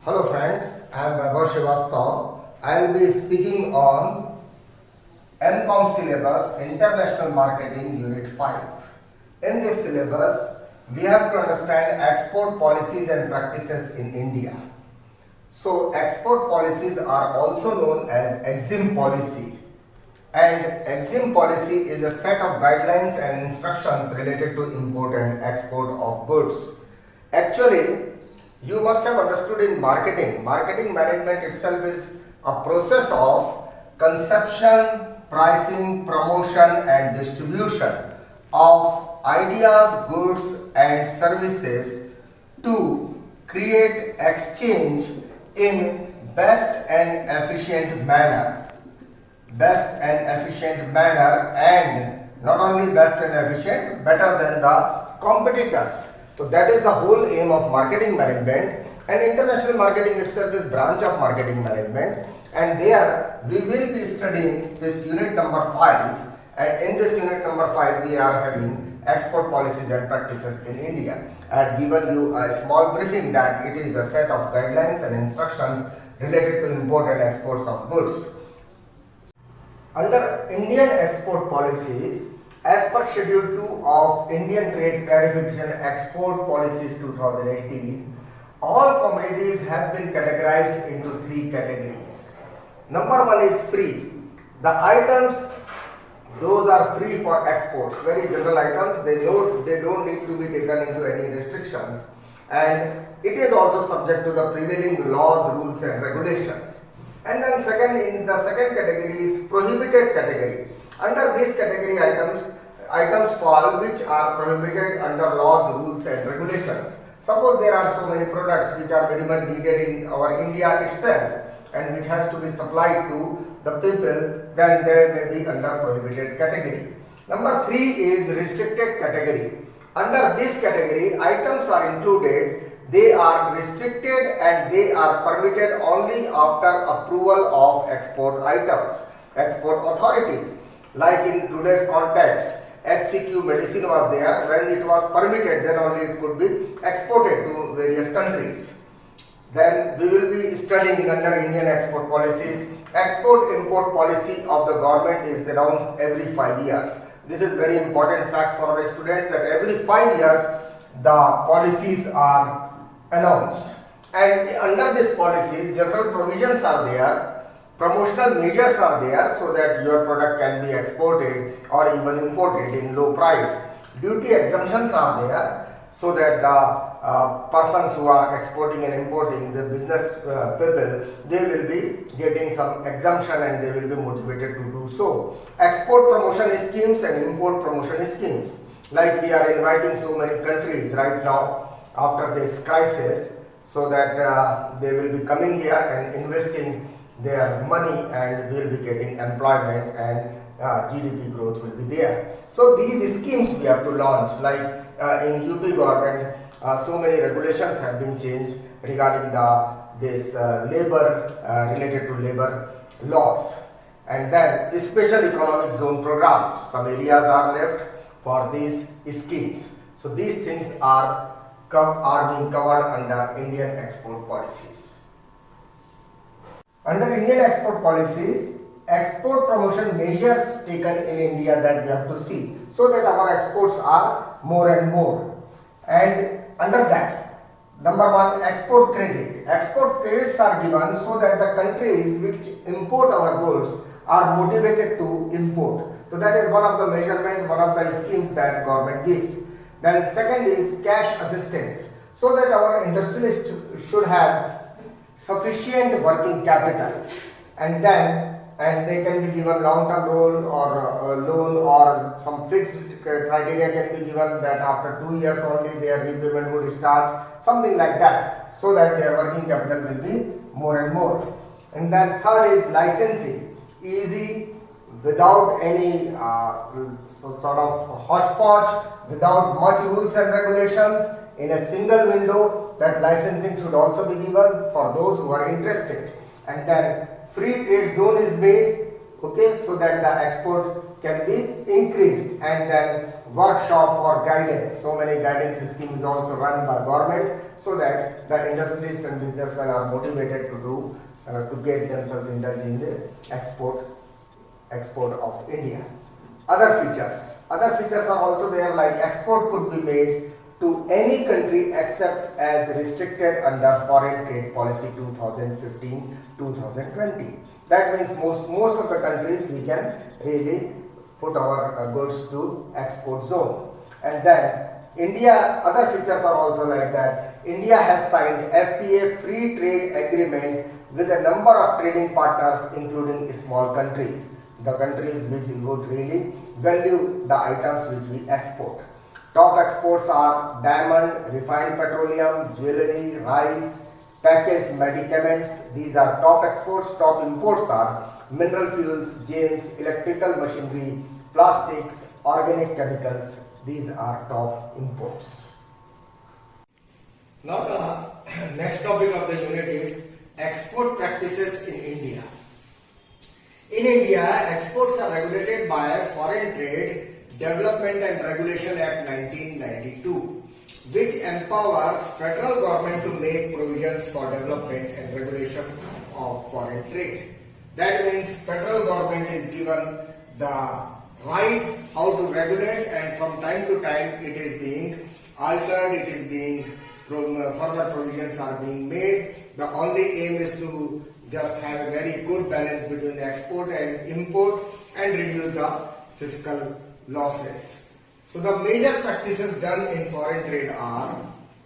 Hello friends, I am Vaibhav Srivastava. I will be speaking on MCOM syllabus International Marketing Unit 5. In this syllabus, we have to understand export policies and practices in India. So, export policies are also known as EXIM policy. And EXIM policy is a set of guidelines and instructions related to import and export of goods. Actually, you must have understood in marketing management itself is a process of conception, pricing, promotion and distribution of ideas, goods and services to create exchange in best and efficient manner. And not only best and efficient, better than the competitors. So that is the whole aim of marketing management, and international marketing itself is branch of marketing management, and there we will be studying this unit number 5, and in this unit number 5 we are having export policies and practices in India. I had given you a small briefing that it is a set of guidelines and instructions related to import and exports of goods. Under Indian export policies, as per Schedule 2 of Indian Trade Clarification Export Policies 2018, all commodities have been categorized into 3 categories. Number 1 is free. The items, those are free for exports, very general items, they don't need to be taken into any restrictions, and it is also subject to the prevailing laws, rules and regulations. And then in the second category is prohibited category. Under this category items fall which are prohibited under laws, rules and regulations. Suppose there are so many products which are very much needed in our India itself and which has to be supplied to the people, then they may be under prohibited category. Number 3 is restricted category. Under this category, items are included. They are restricted and they are permitted only after approval of export authorities. Like in today's context, HCQ medicine was there. When it was permitted, then only it could be exported to various countries. Then we will be studying under Indian export policies. Export-import policy of the government is announced every 5 years. This is very important fact for the students, that every 5 years the policies are announced, and under this policy general provisions are there, promotional measures are there, so that your product can be exported or even imported in low price. Duty exemptions are there, so that the persons who are exporting and importing, the business people, they will be getting some exemption and they will be motivated to do so. Export promotion schemes and import promotion schemes, like we are inviting so many countries right now after this crisis, so that they will be coming here and investing their money and will be getting employment, and GDP growth will be there. So these schemes we have to launch, like in UP government, so many regulations have been changed regarding this labor related to labor laws, and then special economic zone programs. Some areas are left for these schemes. So these things are being covered under Indian export policies. Under Indian export policies, export promotion measures taken in India that we have to see, so that our exports are more and more. And under that, number 1, export credit. Export credits are given so that the countries which import our goods are motivated to import. So that is one of the measurement, one of the schemes that government gives. Then second is cash assistance, so that our industrialists should have sufficient working capital, and they can be given long-term loan or some fixed criteria can be given, that after 2 years only their repayment would start, something like that, so that their working capital will be more and more. And then third is licensing, easy, without any sort of hodgepodge, without much rules and regulations, in a single window. That licensing should also be given for those who are interested. And then free trade zone is made, okay, so that the export can be increased. And then workshop for guidance. So many guidance schemes also run by government, so that the industries and businessmen are motivated to do to get themselves indulged in the export of India. Other features are also there, like export could be made to any country except as restricted under Foreign Trade Policy 2015-2020. That means most of the countries we can really put our goods to export zone. And then India, other features are also like that. India has signed FTA free trade agreement with a number of trading partners, including small countries, the countries which would really value the items which we export. Top exports are diamond, refined petroleum, jewelry, rice, packaged medicaments. These are top exports. Top imports are mineral fuels, gems, electrical machinery, plastics, organic chemicals. These are top imports. Now the next topic of the unit is export practices in India. In India, exports are regulated by Foreign Trade Development and Regulation Act 1992, which empowers federal government to make provisions for development and regulation of foreign trade. That means federal government is given the right how to regulate, and from time to time it is being altered, it is being further provisions are being made. The only aim is to just have a very good balance between export and import and reduce the fiscal losses. So the major practices done in foreign trade are,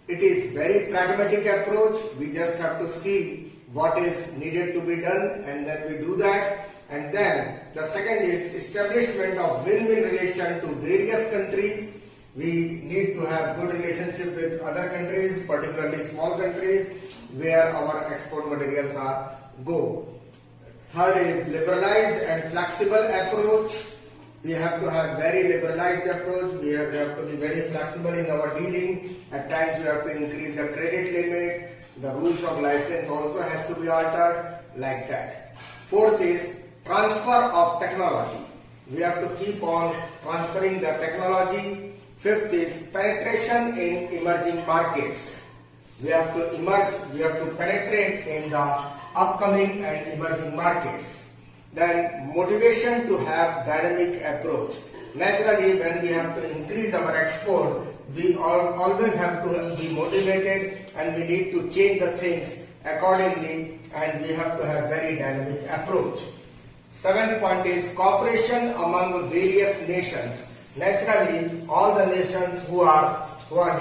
it is very pragmatic approach. We just have to see what is needed to be done and then we do that. And then the second is establishment of win-win relation to various countries. We need to have good relationship with other countries, particularly small countries where our export materials are go. Third is liberalized and flexible approach. We have to have very liberalized approach. We have to be very flexible in our dealing. At times we have to increase the credit limit. The rules of license also has to be altered like that. Fourth is transfer of technology. We have to keep on transferring the technology. Fifth is penetration in emerging markets. We have to penetrate in the upcoming and emerging markets. Then motivation to have dynamic approach. Naturally, when we have to increase our export, we always have to be motivated and we need to change the things accordingly, and we have to have very dynamic approach. Seventh point is cooperation among various nations. Naturally, all the nations who are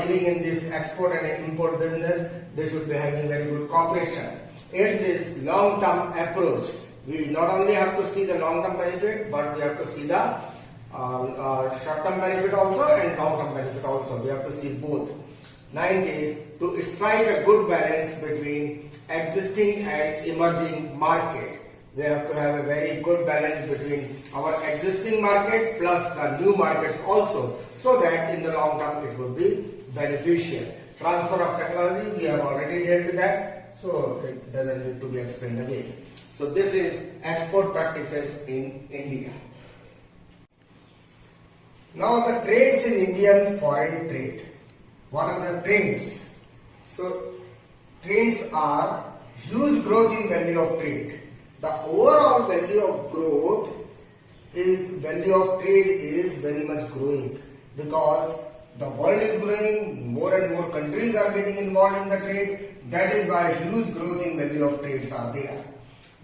dealing in this export and import business, they should be having very good cooperation. Eighth is long-term approach. We not only have to see the long-term benefit, but we have to see the short-term benefit also and long-term benefit also. We have to see both. Ninth is to strike a good balance between existing and emerging market. We have to have a very good balance between our existing market plus the new markets also, so that in the long term it will be beneficial. Transfer of technology, we have already dealt with that, so it doesn't need to be explained again. So this is export practices in India. Now the trades in Indian foreign trade. What are the trades? So trades are huge growth in value of trade. The overall value of trade is very much growing, because the world is growing, more and more countries are getting involved in the trade. That is why huge growth in value of trades are there.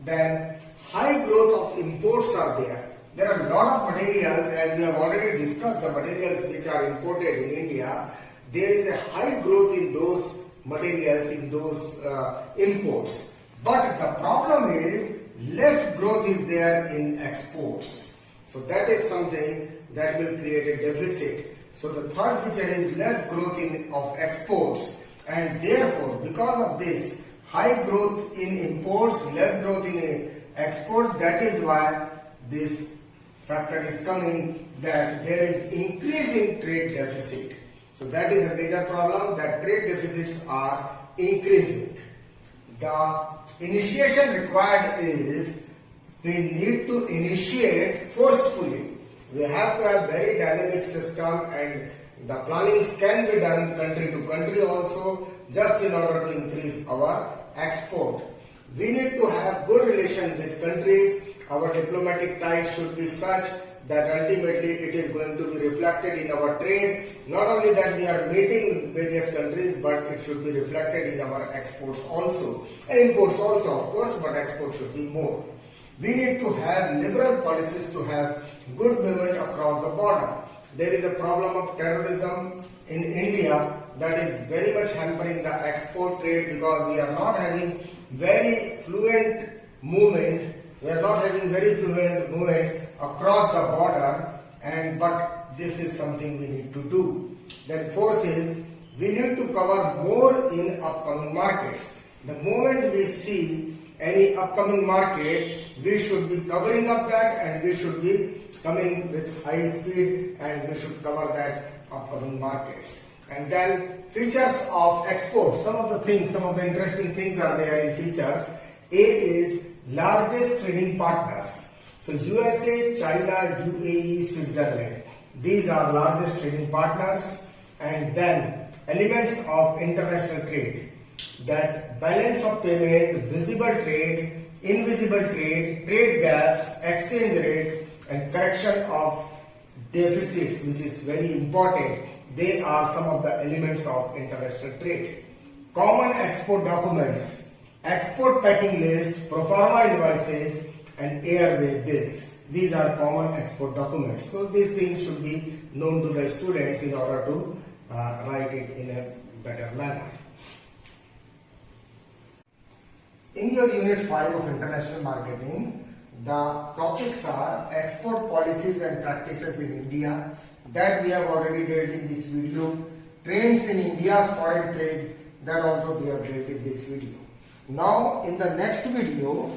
Then high growth of imports are there. There are a lot of materials, as we have already discussed, the materials which are imported in India. There is a high growth in those materials, in those imports. But the problem is less growth is there in exports. So that is something that will create a deficit. So the third feature is less growth of exports, and therefore because of this high growth in imports, less growth in exports, that is why this factor is coming, that there is increasing trade deficit. So that is a major problem, that trade deficits are increasing. The initiation required is we need to initiate forcefully. We have to have very dynamic system, and the plannings can be done country to country also, just in order to increase our export. We need to have good relations with countries. Our diplomatic ties should be such that ultimately it is going to be reflected in our trade. Not only that we are meeting various countries, but it should be reflected in our exports also. And imports also, of course, but exports should be more. We need to have liberal policies to have good movement across the border. There is a problem of terrorism in India that is very much hampering the export trade, because we are not having very fluent movement. We are not having very fluent movement across the border, but this is something we need to do. Then fourth is, we need to cover more in upcoming markets. The moment we see any upcoming market, we should be covering up that, and we should be coming with high speed, and we should cover that upcoming markets. And then features of export. Some of the interesting things are there in features. A is largest trading partners. So USA, China, UAE, Switzerland. These are largest trading partners. And then elements of international trade. That balance of payment, visible trade, invisible trade, trade gaps, exchange rates, and correction of deficits, which is very important. They are some of the elements of international trade. Common export documents, export packing list, pro forma invoices, and airway bills. These are common export documents. So these things should be known to the students in order to write it in a better manner. In your Unit 5 of International Marketing, the topics are export policies and practices in India, that we have already dealt in this video. Trends in India's foreign trade, that also we have dealt in this video. Now in the next video,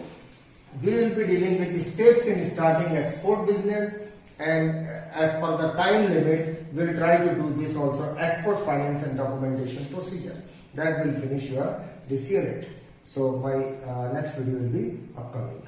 we will be dealing with the steps in starting export business, and as per the time limit, we will try to do this also, export finance and documentation procedure. That will finish this unit. So my next video will be upcoming.